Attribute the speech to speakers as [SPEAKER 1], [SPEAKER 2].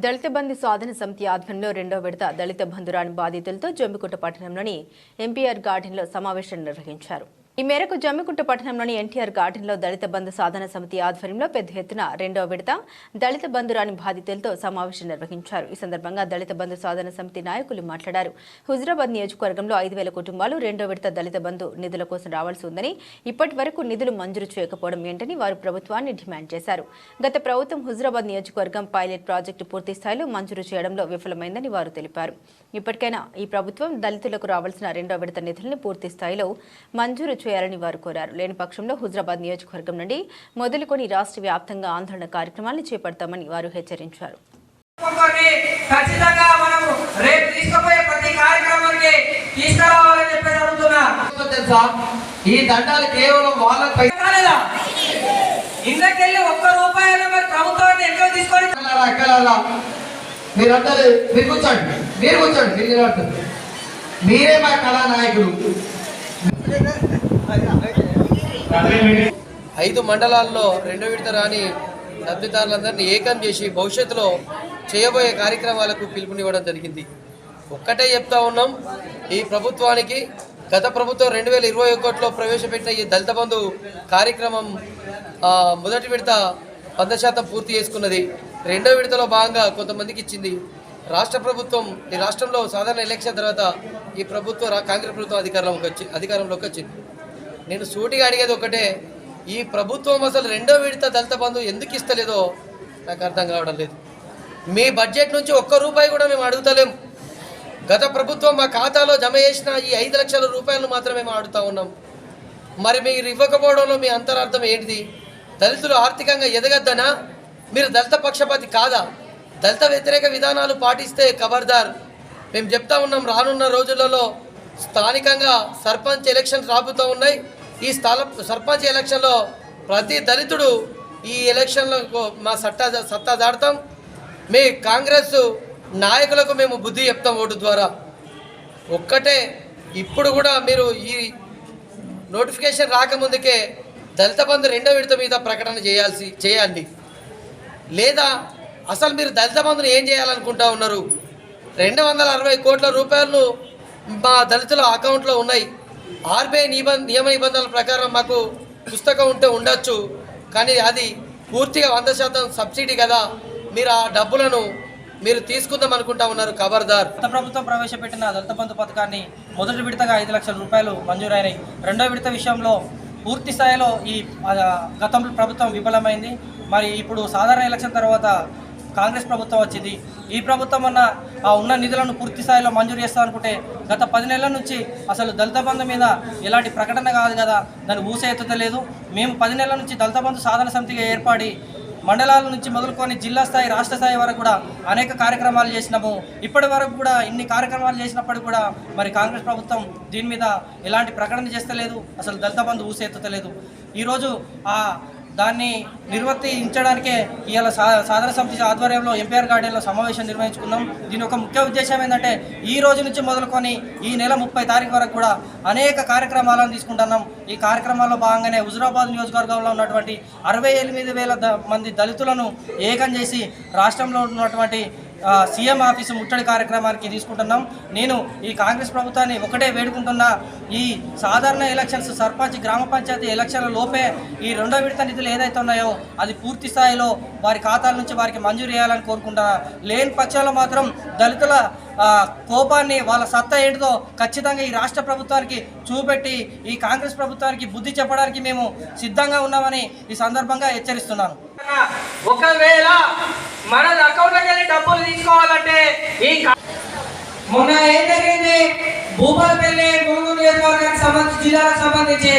[SPEAKER 1] దళిత బంధు సాధన సమితి ఆధ్వర్యంలో రెండో విడత దళిత బంధురాని బాధితులతో జమ్మికుంట పట్టణంలోని ఎంపీఆర్ గార్డెన్లో సమావేశం నిర్వహించారు. ఈ మేరకు జమ్మికుంట పట్టణంలోని ఎన్టీఆర్ గార్డెన్లో దళిత బంధు సాధన సమితి ఆధ్వర్యంలో పెద్ద ఎత్తున రెండో విడత దళిత బంధురాని బాధితులతో సమావేశం నిర్వహించారు. ఈ సందర్భంగా దళిత బంధు సాధన సమితి నాయకులు మాట్లాడారు. హుజురాబాద్ నియోజకవర్గంలో 5,000 కుటుంబాలు రెండో విడత దళిత బంధు నిధుల కోసం రావాల్సి ఉందని, ఇప్పటి వరకు నిధులు మంజూరు చేయకపోవడం ఏంటని వారు ప్రభుత్వాన్ని డిమాండ్ చేశారు. గత ప్రభుత్వం హుజురాబాద్ నియోజకవర్గం పైలట్ ప్రాజెక్టు పూర్తి స్థాయిలో మంజూరు చేయడంలో విఫలమైందని వారు తెలిపారు. ఇప్పటికైనా ఈ ప్రభుత్వం దళితులకు రావాల్సిన రెండో విడత నిధులను పూర్తి స్థాయిలో మంజూరు చేయాలని వారు కోరారు. లేని పక్షంలో హుజురాబాద్ నియోజకవర్గం నుండి మొదలుకొని రాష్ట్ర వ్యాప్తంగా ఆందోళన కార్యక్రమాలను చేపడతామని వారు హెచ్చరించారు.
[SPEAKER 2] మీరే మా కళానాయకులు. 5 మండలాల్లో రెండో విడత రాని లబ్ధిదారులందరినీ ఏకం చేసి భవిష్యత్తులో చేయబోయే కార్యక్రమాలకు పిలుపునివ్వడం జరిగింది. ఒక్కటే చెప్తా ఉన్నాం, ఈ ప్రభుత్వానికి గత ప్రభుత్వం 2021లో ప్రవేశపెట్టిన ఈ దళిత బంధు కార్యక్రమం మొదటి విడత 100% పూర్తి చేసుకున్నది. రెండో విడతలో భాగంగా కొంతమందికి ఇచ్చింది. రాష్ట్ర ప్రభుత్వం ఈ రాష్ట్రంలో సాధారణ ఎలక్షన్ తర్వాత ఈ ప్రభుత్వం కాంగ్రెస్ ప్రభుత్వం అధికారంలోకి వచ్చింది. నేను సూటిగా అడిగేది ఒకటే, ఈ ప్రభుత్వం అసలు రెండో విడత దళిత బంధు ఎందుకు ఇస్తలేదో నాకు అర్థం కావడం లేదు. మీ బడ్జెట్ నుంచి ఒక్క రూపాయి కూడా మేము అడుగుతలేం. గత ప్రభుత్వం మా ఖాతాలో జమ చేసిన ఈ 5 లక్షల రూపాయలు మాత్రమే మేము అడుగుతా ఉన్నాం. మరి మీరు ఇవ్వకపోవడంలో మీ అంతరార్థం ఏంటిది? దళితులు ఆర్థికంగా ఎదగద్దనా? మీరు దళిత పక్షపాతి కాదా? దళిత వ్యతిరేక విధానాలు పాటిస్తే ఖబర్దార్. మేము చెప్తా ఉన్నాం, రానున్న రోజులలో స్థానికంగా సర్పంచ్ ఎలక్షన్స్ రాబోతూ ఉన్నాయి. ఈ సర్పంచ్ ఎలక్షన్లో ప్రతి దళితుడు ఈ ఎలక్షన్లకు మా సత్తా దాడతాం. మీ కాంగ్రెస్ నాయకులకు మేము బుద్ధి చెప్తాం ఓటు ద్వారా. ఒక్కటే, ఇప్పుడు కూడా మీరు ఈ నోటిఫికేషన్ రాకముందుకే దళిత బంధు రెండో విడత మీద ప్రకటన చేయండి. లేదా అసలు మీరు దళిత బంధుని ఏం చేయాలనుకుంటా ఉన్నారు? 260 కోట్ల రూపాయలు మా దళితుల అకౌంట్లో ఉన్నాయి. ఆర్బీఐ నియమ నిబంధనల ప్రకారం మాకు పుస్తకం ఉంటే ఉండొచ్చు, కానీ అది పూర్తిగా 100% సబ్సిడీ కదా. మీరు ఆ డబ్బులను మీరు తీసుకుందాం అనుకుంటా ఉన్నారు. ఖబర్దార్.
[SPEAKER 3] గత ప్రభుత్వం ప్రవేశపెట్టిన దళిత బంధు పథకాన్ని మొదటి విడతగా 5 లక్షల రూపాయలు మంజూరైనాయి. రెండో విడత విషయంలో పూర్తి స్థాయిలో ఈ గతంలో ప్రభుత్వం విఫలమైంది. మరి ఇప్పుడు సాధారణ ఎలక్షన్ తర్వాత కాంగ్రెస్ ప్రభుత్వం వచ్చింది. ఈ ప్రభుత్వం ఉన్న నిధులను పూర్తి స్థాయిలో మంజూరు చేస్తామనుకుంటే గత 10 నెలల నుంచి అసలు దళిత బంధు మీద ఎలాంటి ప్రకటన కాదు కదా, దాన్ని ఊసే ఎత్తలేదు. మేము 10 నెలల నుంచి దళిత బంధు సాధన సమితిగా ఏర్పడి మండలాల నుంచి మొదలుకొని జిల్లా స్థాయి, రాష్ట్ర స్థాయి వరకు కూడా అనేక కార్యక్రమాలు చేసినాము. ఇప్పటి వరకు కూడా ఇన్ని కార్యక్రమాలు చేసినప్పటికీ కూడా మరి కాంగ్రెస్ ప్రభుత్వం దీని మీద ఎలాంటి ప్రకటన చేస్తలేదు, అసలు దళిత బంధు ఊసెత్తలేదు. ఈరోజు దాన్ని నిర్వర్తించడానికే ఇవాళ సాధన సమితి ఆధ్వర్యంలో ఎంపీఆర్ గార్డెన్లో సమావేశం నిర్వహించుకున్నాం. దీని ఒక ముఖ్య ఉద్దేశం ఏంటంటే, ఈ రోజు నుంచి మొదలుకొని ఈ నెల 30 తారీఖు వరకు కూడా అనేక కార్యక్రమాలను తీసుకుంటున్నాం. ఈ కార్యక్రమాల్లో భాగంగానే హుజురాబాద్ నియోజకవర్గంలో ఉన్నటువంటి 68,000 మంది దళితులను ఏకం చేసి రాష్ట్రంలో ఉన్నటువంటి సీఎం ఆఫీసు ముట్టడి కార్యక్రమానికి తీసుకుంటున్నాం. నేను ఈ కాంగ్రెస్ ప్రభుత్వాన్ని ఒకటే వేడుకుంటున్నా, ఈ సాధారణ ఎలక్షన్స్, సర్పంచ్, గ్రామ పంచాయతీ ఎలక్షన్ల లోపే ఈ రెండో విడత నిధులు ఏదైతే ఉన్నాయో అది పూర్తి స్థాయిలో వారి ఖాతాల నుంచి వారికి మంజూరు చేయాలని కోరుకుంటున్నా. లేని పక్షంలో మాత్రం దళితుల కోపాన్ని, వాళ్ళ సత్తా ఏంటిదో ఖచ్చితంగా ఈ రాష్ట్ర ప్రభుత్వానికి చూపెట్టి ఈ కాంగ్రెస్ ప్రభుత్వానికి బుద్ధి చెప్పడానికి మేము సిద్ధంగా ఉన్నామని ఈ సందర్భంగా హెచ్చరిస్తున్నాను.
[SPEAKER 4] ఒకవేళ మన అకౌంట్లోకి వెళ్ళి డబ్బులు తీసుకోవాలంటే మొన్న ఏం జరిగింది, భూపాలపల్లి, ములుగు నియోజకవర్గానికి సంబంధించి, జిల్లాలకు సంబంధించి